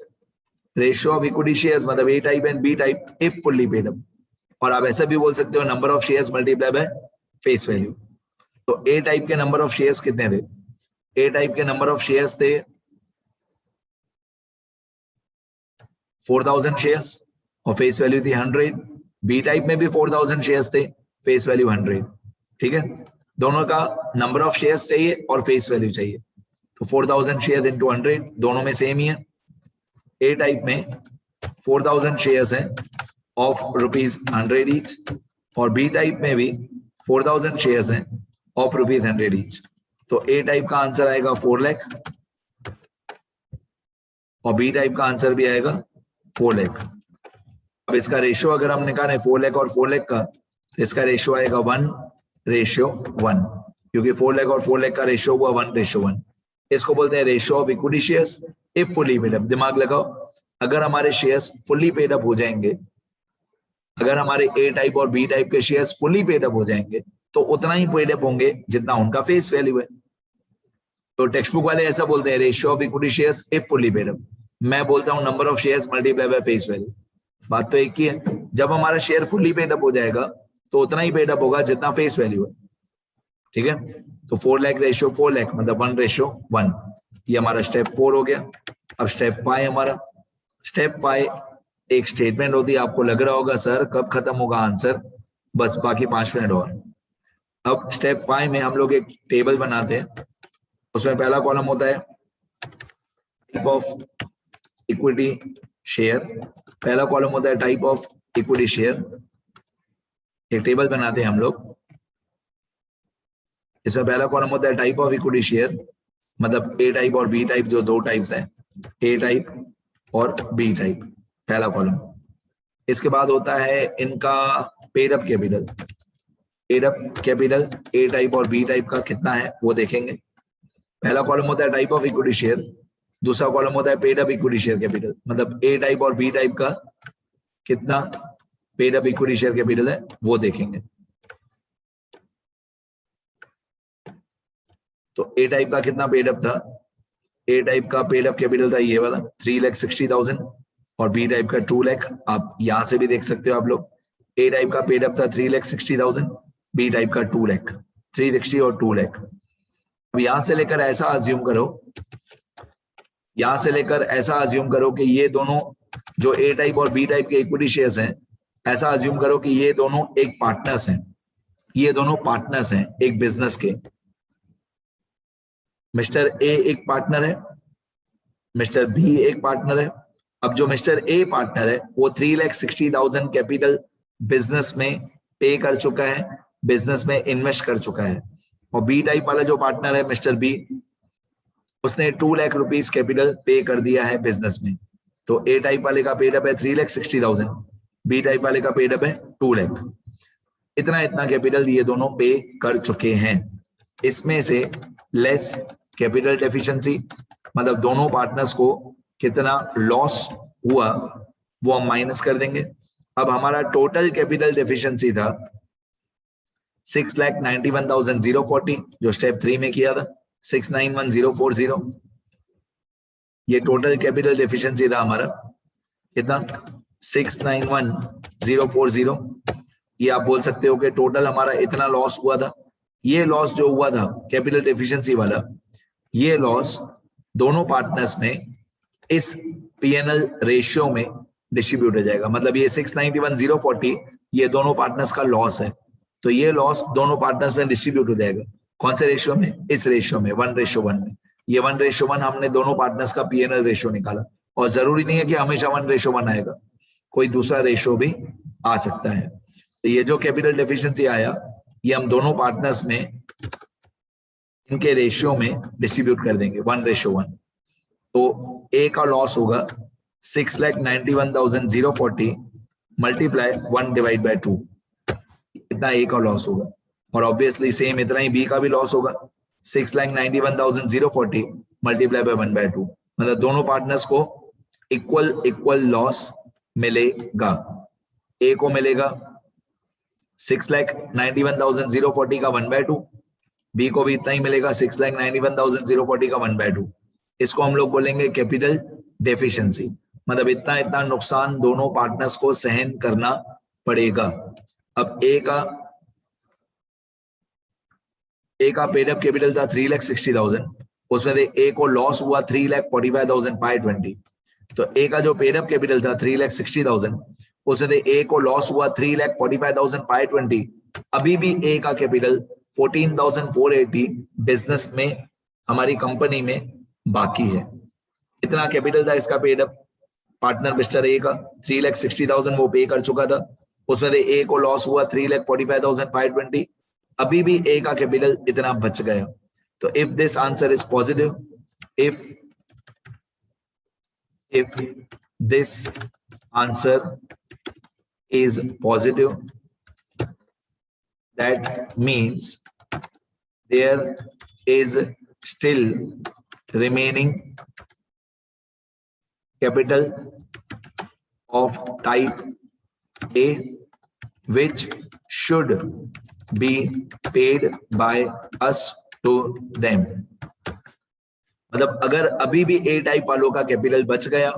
ratio of equity shares मतलब A type and B type if fully paid up, और आप ऐसा भी बोल सकते हो number of shares multiply by face value. तो ए टाइप के नंबर ऑफ शेयर्स कितने थे? ए टाइप के नंबर ऑफ शेयर्स थे 4,000 शेयर्स और फेस वैल्यू थी 100। बी टाइप में भी 4,000 शेयर्स थे, फेस वैल्यू 100। ठीक है, दोनों का नंबर ऑफ शेयर्स चाहिए और फेस वैल्यू चाहिए, तो 4,000 शेयर इंटू 100, दोनों में सेम ही है। ए टाइप में 4,000 शेयर्स हैं ऑफ ₹100 ईच, और बी टाइप में भी 4,000 शेयर्स हैं ऑफ ₹100 ईच। तो ए टाइप का आंसर आएगा 4 लाख और बी टाइप का आंसर भी आएगा 4 लाख। अब इसका रेशियो अगर हम निकालें 4 लाख और 4 लाख का, तो इसका रेशियो आएगा 1:1, क्योंकि 4 लाख और 4 लाख का रेशियो हुआ 1:1। इसको बोलते हैं ratio of equity shares if fully paid up. दिमाग लगाओ, अगर हमारे शेयर्स फुल्ली पेड अप हो जाएंगे, अगर हमारे ए टाइप और बी टाइप के शेयर्स फुल्ली पेड अप हो जाएंगे, तो उतना ही पेड अप होंगे जितना उनका फेस वैल्यू है। तो टेक्स्ट बुक वाले ऐसा बोलते हैं ratio of equity shares if fully paid up, मैं बोलता हूं number of shares multiply by face value. बात तो एक ही है, जब हमारा शेयर फुल्ली पेड अप हो जाएगा तो उतना ही पेड अप होगा जितना फेस वैल्यू है। ठीक है, तो 4 लाख रेशियो 4 लाख मतलब 1:1, ये हमारा स्टेप 4 हो गया। अब स्टेप 5 हमारा, स्टेप 5 एक स्टेटमेंट होती है। आपको लग रहा होगा सर कब खत्म होगा आंसर, बस बाकी 5 मिनट और। अब स्टेप 5 में हम लोग एक टेबल बनाते हैं, उसमें पहला कॉलम होता है टाइप ऑफ इक्विटी शेयर, पहला कॉलम होता है टाइप ऑफ इक्विटी शेयर। एक टेबल बनाते हैं हम लोग, इसमें पहला कॉलम होता है टाइप ऑफ इक्विटी शेयर, मतलब ए टाइप और बी टाइप, जो 2 टाइप्स हैं, ए टाइप और बी टाइप, पहला कॉलम। इसके बाद होता है इनका paid up capital. Paid up capital A type और बी टाइप का कितना है वो देखेंगे। पहला कॉलम होता है टाइप ऑफ इक्विटी शेयर, दूसरा कॉलम होता है paid up equity share capital, मतलब ए टाइप और बी टाइप का कितना paid up equity share capital है वो देखेंगे। तो ए टाइप का कितना पेड अप था, ए टाइप का पेड अप कैपिटल था ये वाला 3,60,000 और बी टाइप का 2 लाख। आप यहां से भी देख सकते हो आप लोग, ए टाइप का पेड अप था 3,60,000, बी टाइप का 2 लाख, 360 और 2 लाख। अब यहां से लेकर ऐसा अज्यूम करो, यहां से लेकर ऐसा अज्यूम करो कि ये दोनों जो ए टाइप और बी टाइप के इक्विटी शेयर्स हैं, ऐसा अज्यूम करो कि ये दोनों एक पार्टनर्स हैं, ये दोनों पार्टनर्स हैं एक बिजनेस के। मिस्टर ए एक पार्टनर है, मिस्टर बी एक पार्टनर है। अब जो मिस्टर ए पार्टनर है वो 3,60,000 कैपिटल बिजनेस में पे कर चुका है, बिजनेस में इन्वेस्ट कर चुका है। और बी टाइप वाला जो पार्टनर है मिस्टर बी, उसने 2 लाख रुपीस कैपिटल पे कर दिया है बिजनेस में। तो ए टाइप वाले का पेड अप है 3,60,000, बी टाइप वाले का पेड अप है 2 लाख। इतना इतना कैपिटल ये दोनों पे कर चुके हैं। इसमें से लेस कैपिटल डेफिशिएंसी, मतलब दोनों पार्टनर्स को कितना लॉस हुआ वो हम माइनस कर देंगे। अब हमारा टोटल कैपिटल डेफिशिएंसी था 6,91,040 जो स्टेप 3 में किया था, 691,040। ये टोटल कैपिटल डेफिशिएंसी था हमारा कितना, 691,040। ये आप बोल सकते हो कि टोटल हमारा इतना लॉस हुआ था। ये लॉस जो हुआ था कैपिटल डेफिशिएंसी वाला, ये लॉस दोनों पार्टनर्स में इस पीएनएल रेशियो में डिस्ट्रीब्यूट हो जाएगा। मतलब ये 691,040 ये दोनों पार्टनर्स का लॉस है, तो ये लॉस दोनों पार्टनर्स में डिस्ट्रीब्यूट हो जाएगा। कौन से रेशियो में, इस रेशियो में 1:1 में। ये 1:1 हमने दोनों पार्टनर्स का पीएनएल रेशियो निकाला। और जरूरी नहीं है कि हमेशा 1:1 आएगा, कोई दूसरा रेशियो भी आ सकता है। तो ये जो कैपिटल डेफिशिएंसी आया ये हम दोनों पार्टनर्स में इनके रेशियो में डिस्ट्रीब्यूट कर देंगे 1:1। तो ए का लॉस होगा 6,91,040 मल्टीप्लाई 1/2, इतना ए का लॉस होगा। और ऑब्वियसली सेम इतना ही बी का भी लॉस होगा, 6,91,040 मल्टीप्लाई बाय 1/2। मतलब दोनों पार्टनर्स को इक्वल लॉस मिलेगा। ए को मिलेगा 6,91,040 का 1/2, बी को भी इतना ही मिलेगा 6,91,040 का 1/2। इसको हम लोग बोलेंगे कैपिटल डेफिशिएंसी। मतलब इतना इतना नुकसान दोनों पार्टनर्स को सहन करना पड़ेगा। अब ए का पेड अप कैपिटल था 3,60,000, उसमें से ए को लॉस हुआ 3,45,520। तो ए का जो पेड अप कैपिटल था 3,60,000, उसमें से ए को लॉस हुआ 3,45,520। अभी भी ए का कैपिटल 14,480 बिजनेस में हमारी कंपनी में बाकी है। इतना कैपिटल था इसका paid up partner mister A का, 3,60,000 वो पे कर चुका था, उसमें से ए को लॉस हुआ 3,45,520। अभी भी ए का कैपिटल इतना बच गया। तो if this answer is positive, if this answer is positive, that means there is still remaining capital of type A which should be paid by us to them। मतलब अगर अभी भी ए टाइप वालों का कैपिटल बच गया,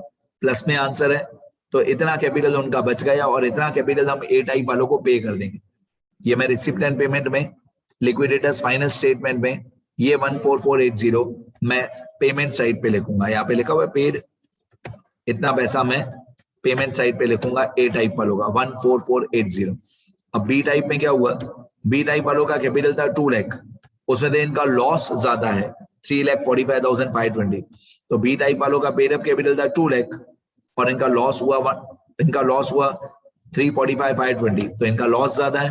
प्लस में answer है, तो इतना कैपिटल उनका बच गया और इतना कैपिटल हम ए टाइप वालों को पे कर देंगे। ये मैं रिसिप्ट एंड पेमेंट में, लिक्विडेटर्स फाइनल स्टेटमेंट में ये 14480 मैं पेमेंट साइड पे लिखूंगा। यहाँ पे लिखा हुआ है पेड, इतना पैसा मैं पेमेंट साइड पे लिखूंगा ए टाइप वालों का 14480। अब बी टाइप में क्या हुआ, बी टाइप वालों का कैपिटल था 2 लाख, उसमें से इनका लॉस ज्यादा है 3,45,520। तो बी टाइप वालों का पेड अप कैपिटल था 2 लाख और इनका लॉस हुआ 345,520। तो इनका लॉस ज्यादा है।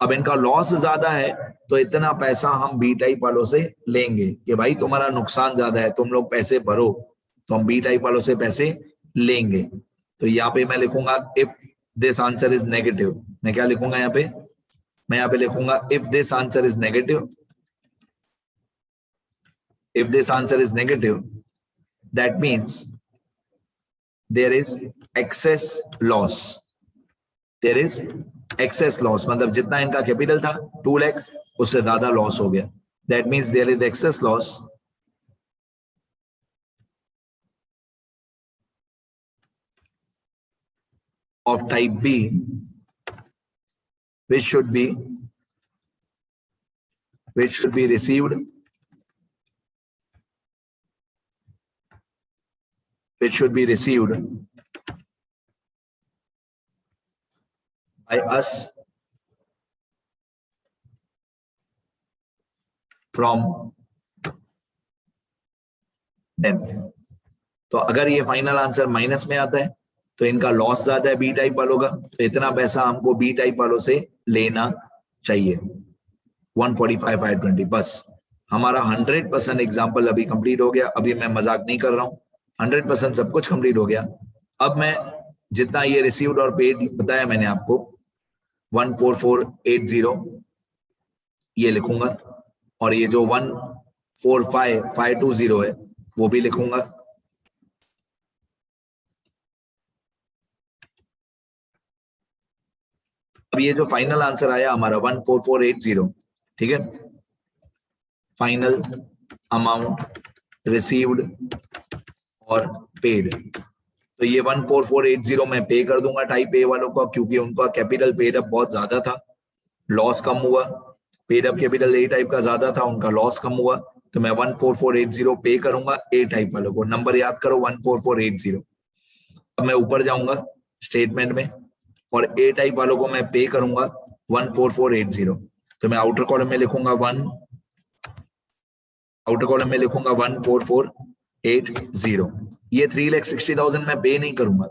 अब इनका लॉस ज्यादा है तो इतना पैसा हम बी टाइप वालों से लेंगे कि भाई तुम्हारा नुकसान ज्यादा है, तुम लोग पैसे भरो, तो हम बी टाइप वालों से पैसे लेंगे। तो यहाँ पे मैं लिखूंगा if this answer is negative. मैं क्या लिखूंगा यहाँ पे, मैं यहाँ पे लिखूंगा if this answer is negative, if this answer is negative, that means there is excess loss. There is excess loss, मतलब जितना इनका कैपिटल था 2 लाख उससे ज्यादा लॉस हो गया. That means there is excess loss of type B, which should be received, by us from them. तो अगर ये फाइनल आंसर माइनस में आता है तो इनका लॉस ज्यादा है बी टाइप वालों का, तो इतना पैसा हमको बी टाइप वालों से लेना चाहिए. 145,520. बस हमारा 100% एग्जाम्पल अभी कंप्लीट हो गया. अभी मैं मजाक नहीं कर रहा हूँ, 100% सब कुछ कंप्लीट हो गया. अब मैं जितना ये रिसीव्ड और पेड बताया मैंने आपको 14480 ये लिखूंगा, और ये जो 145,520 है वो भी लिखूंगा. अब ये जो फाइनल आंसर आया हमारा 14480, ठीक है, फाइनल अमाउंट रिसीव्ड और पेड. तो ये 14480 मैं पे कर दूंगा टाइप ए वालों को, क्योंकि उनका कैपिटल पेड अप बहुत ज्यादा था, लॉस कम हुआ. Paid up capital A type का ज्यादा था, उनका लॉस कम हुआ, तो मैं 14480 पे करूंगा ए टाइप वालों को. नंबर याद करो 14480. अब मैं ऊपर जाऊंगा स्टेटमेंट में और ए टाइप वालों को मैं पे करूंगा 14480. तो मैं आउटर कॉलम में लिखूंगा 14480. ये 3,60,000 मैं पे नहीं करूंगा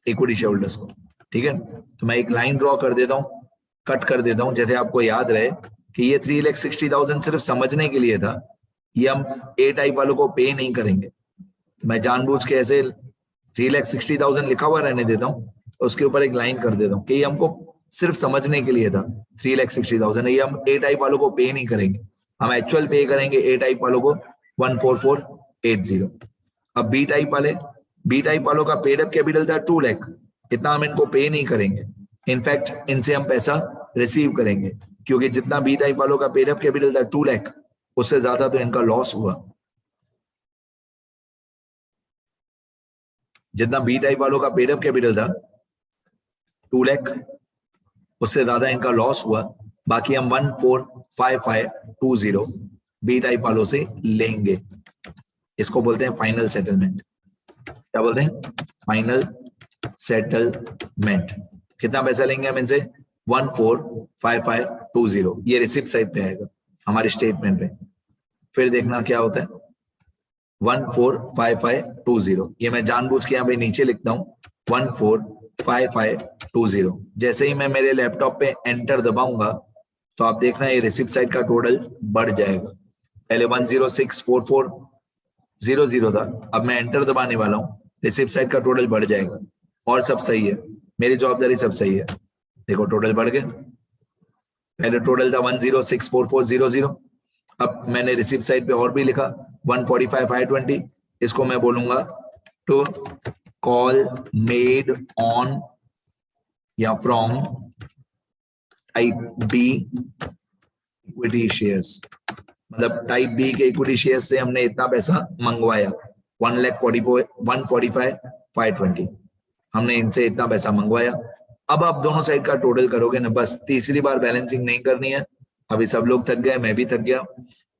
इक्विटी शेयर होल्डर्स को, ठीक है. तो मैं एक लाइन ड्रॉ कर देता हूं, कट कर देता हूं, जैसे आपको याद रहे कि ये 3,60,000 सिर्फ समझने के लिए था. ये हम ए टाइप वालों को पे नहीं करेंगे. तो मैं जानबूझ के ऐसे 3,60,000 लिखा हुआ रहने देता हूँ, उसके ऊपर एक लाइन कर देता हूँ कि ये हमको सिर्फ समझने के लिए था. 3,60,000 ये हम ए टाइप वालों को पे नहीं करेंगे, हम एक्चुअल पे करेंगे ए टाइप वालों को 14480. अब बी टाइप वालों का पेड अप कैपिटल था 2 लाख, इतना हम इनको पे नहीं करेंगे. इनफैक्ट इनसे हम पैसा रिसीव करेंगे, क्योंकि जितना बी टाइप वालों का पेड अप कैपिटल था 2 लाख उससे ज्यादा तो इनका लॉस हुआ. जितना बी टाइप वालों का पेड अप कैपिटल था 2 लाख उससे ज्यादा इनका लॉस हुआ. बाकी हम 145,520 बी टाइप वालों से लेंगे. इसको बोलते हैं फाइनल सेटलमेंट. क्या बोलते हैं? Final settlement. कितना पैसा लेंगे हम इनसे? 145,520. ये रिसिप्ट साइड पे आएगा हमारे स्टेटमेंट पे. फिर देखना क्या होता है 145,520. ये मैं जानबूझ के यहाँ पे नीचे लिखता हूँ 145,520. जैसे ही मैं मेरे लैपटॉप पे एंटर दबाऊंगा तो आप देखना ये रिसिप्ट साइड का टोटल बढ़ जाएगा. पहले 106,4400 था, अब मैं एंटर दबाने वाला हूँ, रिसिप्ट साइड का टोटल बढ़ जाएगा. और सब सही है, मेरी जवाबदारी सब सही है. देखो टोटल बढ़ गया. पहले टोटल था 106,4400, अब मैंने रिसिप्ट साइड पे और भी लिखा 145,520. इसको मैं बोलूंगा टू कॉल मेड ऑन या from type B equity shares. मतलब टाइप बी के इक्विटी शेयर्स से हमने इतना पैसा मंगवाया 145,520. हमने इनसे इतना पैसा मंगवाया. अब आप दोनों साइड का टोटल करोगे ना, बस तीसरी बार बैलेंसिंग नहीं करनी है. अभी सब लोग थक गए, मैं भी थक गया.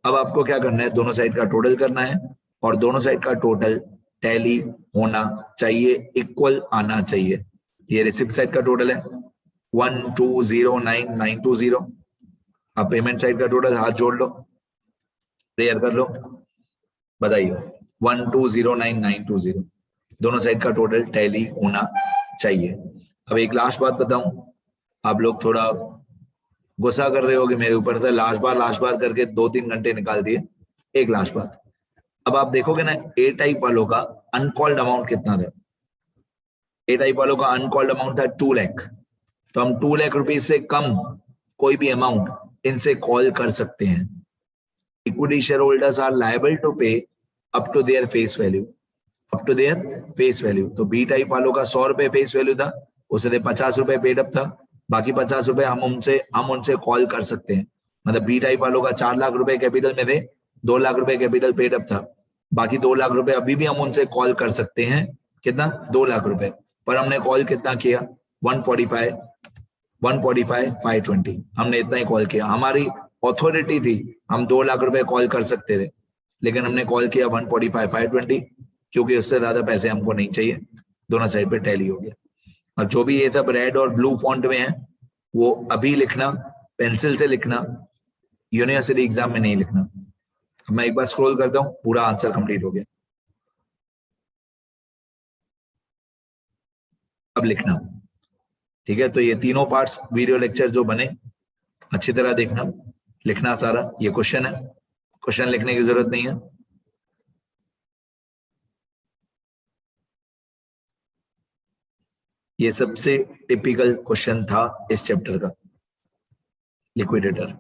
अब आपको क्या करना है, दोनों साइड का टोटल करना है और दोनों साइड का टोटल टैली होना चाहिए, इक्वल आना चाहिए. ये रिसिप्ट साइड का टोटल है 1209920. अब पेमेंट साइड का टोटल हाथ जोड़ लो, क्लियर कर लो, बताइए 1209920. दोनों साइड का टोटल टैली होना चाहिए. अब एक लास्ट बात बताऊं, आप लोग थोड़ा गुस्सा कर रहे होगे मेरे ऊपर से, लास्ट बार करके 2-3 घंटे निकाल दिए. एक लास्ट बात, अब आप देखोगे ना ए टाइप वालों का अनकॉल्ड अमाउंट कितना था. ए टाइप वालों का अनकॉल्ड अमाउंट था 2 लाख. तो हम 2 लाख रुपए से कम कोई भी अमाउंट इनसे कॉल कर सकते हैं. Equity share holders are liable to pay up to their face value. Up to their face value. तो बी टाइप वालों का 100 रुपए फेस वैल्यू था, उससे 50 रुपए पेड अप था, बाकी 50 रुपए हम उनसे कॉल कर सकते हैं। मतलब बी टाइप वालों का 4 लाख रुपए कैपिटल में थे, 2 लाख रुपए कैपिटल पेड अप था, बाकी 2 लाख रुपए अभी भी हम उनसे कॉल कर सकते हैं। कितना? 2 लाख रुपए। पर हमने कॉल कितना किया? 145 520, हमने इतना ही कॉल किया। हमारी अथॉरिटी थी, हम 2 लाख रुपए कॉल कर सकते थे, लेकिन हमने कॉल किया 145 520, क्योंकि उससे ज्यादा पैसे हमको नहीं चाहिए। दोनों साइड पे टैली हो गया। और जो भी ये सब रेड और ब्लू फॉन्ट में है वो अभी लिखना, पेंसिल से लिखना, यूनिवर्सिटी एग्जाम में नहीं लिखना। अब मैं एक बार स्क्रॉल करता हूँ, पूरा आंसर कंप्लीट हो गया। अब लिखना, ठीक है? तो ये तीनों पार्ट्स वीडियो लेक्चर जो बने अच्छी तरह देखना, लिखना सारा। ये क्वेश्चन है, क्वेश्चन लिखने की जरूरत नहीं है। ये सबसे टिपिकल क्वेश्चन था इस चैप्टर का, लिक्विडेटर।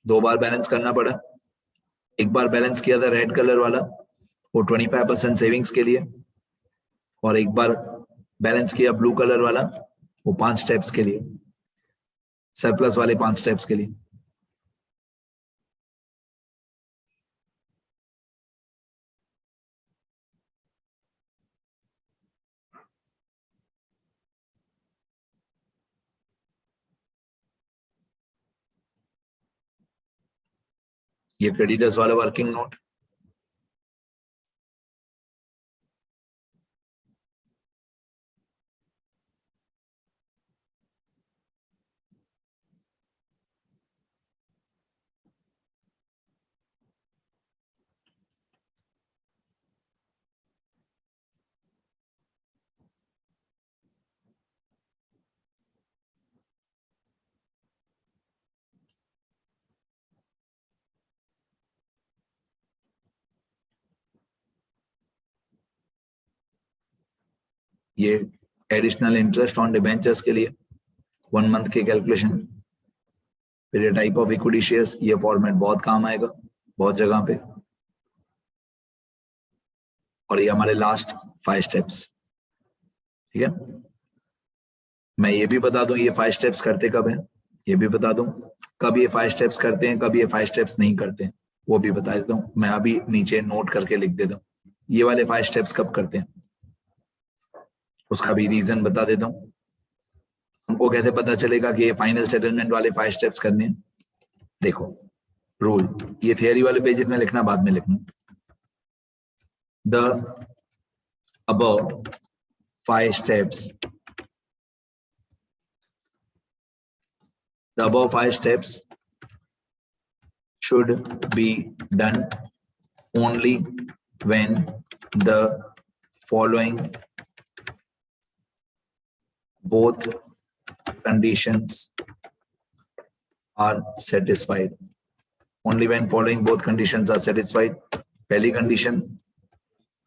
दो बार बैलेंस करना पड़ा। एक बार बैलेंस किया था रेड कलर वाला, वो 25% सेविंग्स के लिए, और एक बार बैलेंस किया ब्लू कलर वाला, वो 5 स्टेप्स के लिए, सरप्लस वाले 5 स्टेप्स के लिए। ये क्रेडिटर्स वाला वर्किंग नोट। ये एडिशनल इंटरेस्ट ऑन डिबेंचर्स के लिए 1 मंथ के कैलकुलेशन। फिर ये टाइप ऑफ इक्विटी शेयर्स, ये फॉर्मेट बहुत काम आएगा बहुत जगह पे। और ये हमारे लास्ट 5 स्टेप्स, ठीक है? मैं ये भी बता दूं ये 5 स्टेप्स करते कब हैं, ये भी बता दूं कब ये 5 स्टेप्स करते हैं, कब ये 5 स्टेप्स नहीं करते हैं, वो भी बता देता हूँ। मैं अभी नीचे नोट करके लिख देता हूँ ये वाले 5 स्टेप्स कब करते हैं, उसका भी रीजन बता देता हूँ। हमको कैसे पता चलेगा कि ये फाइनल सेटलमेंट वाले 5 स्टेप्स करने हैं? देखो रूल, ये थियरी वाले पेज में लिखना, बाद में लिखना। The above 5 steps, the above 5 steps should be done only when the following both conditions are satisfied. Only when following both conditions are satisfied. पहली condition,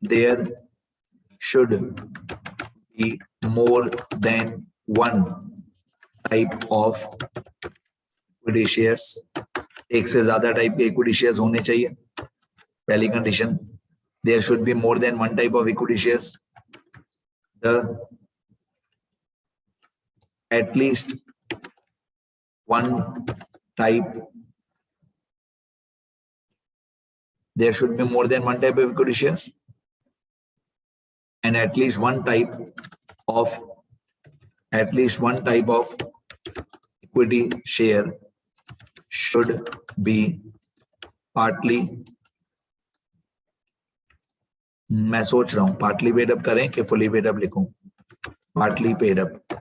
there should be more than one type of equity shares. एक से ज्यादा type के equity shares होने चाहिए, पहली condition. There should be more than one type of equity shares. The at least one type, there should be more than one type of equity shares, and at least one type of equity share should be partly, मैं सोच रहा हूं partly paid up करें कि fully paid up लिखूं? Partly paid up.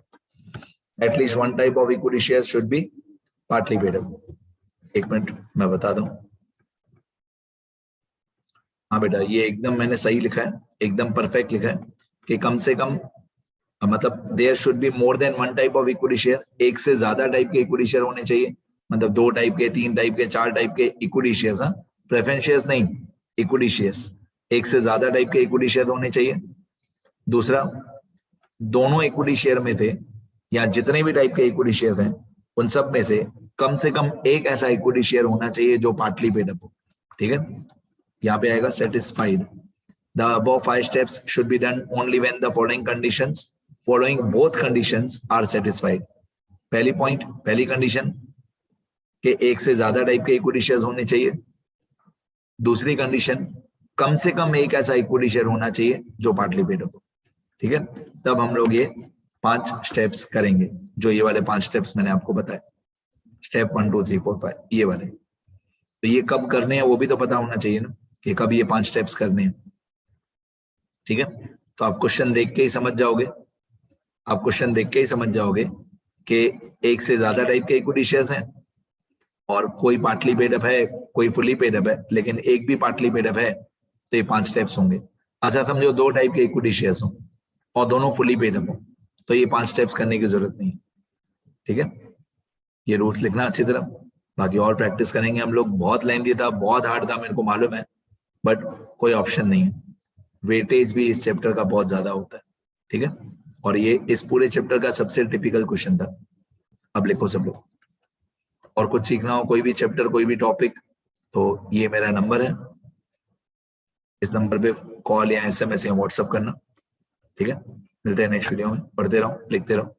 Eight least one type of equity share should be partly paid up. एक minute मैं बता दूं। हाँ बेटा, ये एकदम मैंने सही लिखा है, एकदम परफेक्ट लिखा है कि कम से कम, मतलब there should be more than one type of equity share, एक से ज्यादा टाइप के इक्विटी शेयर होने चाहिए, मतलब 2 टाइप के, 3 टाइप के, 4 टाइप के इक्विटी शेयर्स, हाँ, प्रेफरेंस शेयर्स नहीं, इक्विटी शेयर्स। एक से ज्यादा टाइप के इक्विटी शेयर होने चाहिए। दूसरा, दोनों इक्विटी शेयर में थे या जितने भी टाइप के इक्विटी शेयर हैं उन सब में से कम एक ऐसा इक्विटी शेयर होना चाहिए जो पार्टली पेड अप हो। ठीक है, यहाँ पे आएगा satisfied. The above 5 steps should be done only when the following both conditions are satisfied. पहली कंडीशन कि एक से ज्यादा टाइप के इक्विटी शेयर होने चाहिए। दूसरी कंडीशन, कम से कम एक ऐसा इक्विटी शेयर होना चाहिए जो पार्टली पेड अप हो। ठीक है, तब हम लोग ये 5 स्टेप्स करेंगे, जो ये वाले 5 स्टेप्स मैंने आपको बताए, स्टेप 1 2 3 4 5 ये वाले। तो ये कब करने हैं वो भी तो पता होना चाहिए ना, कि कब ये 5 स्टेप्स करने हैं। ठीक है, तो आप क्वेश्चन देख के ही समझ जाओगे कि एक से ज्यादा टाइप के इक्विटी शेयर्स हैं और कोई पार्टली पेड अप है, कोई फुली पेड अप है, लेकिन एक भी पार्टली पेड अप है, तो ये 5 स्टेप्स होंगे। अच्छा समझो 2 टाइप के इक्विटी शेयर्स हों और दोनों फुली पेड अप हो, तो ये 5 स्टेप्स करने की जरूरत नहीं है। ठीक है, ये रूल्स लिखना अच्छी तरह, बाकी और प्रैक्टिस करेंगे हम लोग। बहुत लेंथी था, बहुत हार्ड था, मेरे को मालूम है, बट कोई ऑप्शन नहीं है। वेटेज भी इस चैप्टर का बहुत ज्यादा होता है। ठीक है, और ये इस पूरे चैप्टर का सबसे टिपिकल क्वेश्चन था। अब लिखो सब लोग, और कुछ सीखना हो, कोई भी चैप्टर, कोई भी टॉपिक, तो ये मेरा नंबर है, इस नंबर पे कॉल या SMS या व्हाट्सएप करना। ठीक है, मिलते हैं नेक्स्ट वीडियो में। पढ़ते रहो, लिखते रहो।